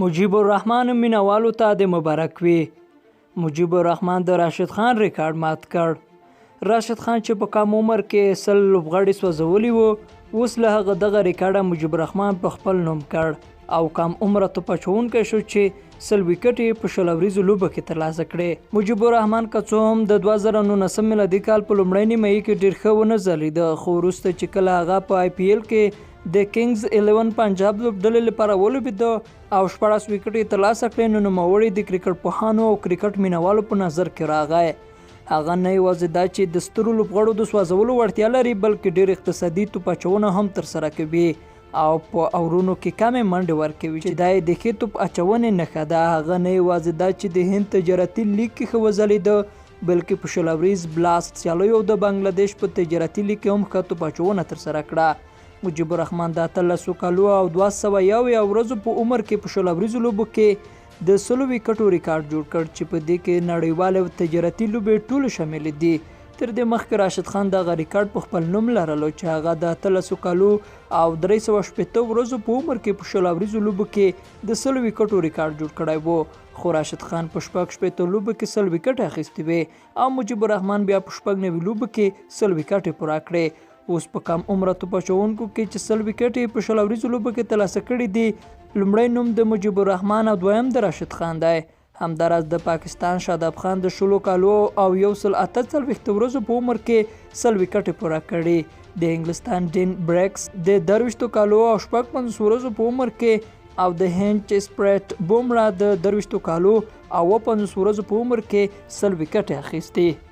مجيب الرحمن مینوالو ته د مبارک وي. مجيب الرحمن د راشد خان ریکارډ مات کړ. راشد خان چې په کم عمر کې 100 لوبغاړي سوځولي وو، اوس له هغه دغه ریکارډ مجيب الرحمن په خپل نوم کړ او کم عمره توپ اچوونکی شو چې 100 وکټې په شل اوریزو لوبه کې ترلاسه کړې. مجيب الرحمن که څه هم د 2019 میلادي کال په لومړۍ نیمایي کې ډېر ښه ونه ځلېده، خو وروسته چې کله هغه په IPL کې د کینګز 11 پنجاب لوبډلې لپاره ولوبېده او 14 وکټې ترلاسه کړې، نو نوموړی د کرکټ پوهانو او کرکټ مینوالو په نظر کې راغی. هغه نه یوازې دا چې د سترو لوبغاړو د سوځولو وړتیا لري، بلکې ډېر اقتصادي توپ اچونه هم ترسره کوي او په اورونو کې کمې منډې ورکوي چې دا یې د ښې توپ اچونې نښه ده. هغه نه یوازې دا چې د هند تجارتي لیګ کې ښه وځلېده، بلکې په شل اوریز بلاست سیالیو او د بنګلادیش په تجارتي لیګ کې هم ښه توپ اچونه ترسره کړه. مجيب الرحمن د 18 کالو او 201 ورځو په عمر کې په شل اوریزو لوبو کې د 100 وکټو ریکارډ جوړ کړ چې په دې کې نړیوال او تجارتي لوبې ټول شامل دي. تر دې مخکې راشد خان دغه ریکارډ په خپل نوم لرلو چې هغه د 18 کالو او 360 ورځو په عمر کې په شل اوریزو لوبو کې د 100 وکټو ریکارډ جوړ کړی وو، خو راشد خان په 16 لوبو کې 100 وکټ اخیستې وې او مجيب الرحمن بیا په 90 لوبو کې 100 وکټې پوره کړې. اوس په کم عمره توپ اچوونکو کې چې 100 وکټې په شل اوریزو لوبو کې ترلاسه کړي دي، لومړی نوم د مجيب الرحمن او دویم د راشد خان دی. همداراز د پاکستان شاداب خان د 16 کالو او 148 ورځو په عمر کې 100 وکټې پوره کړي. د انګلستان ډین بریکس د 23 کالو او 55 ورځو په عمر کې او د هند چیسپریټ بومرا د 23 کالو او 50 ورځو په عمر کې 100 وکټې اخیستې.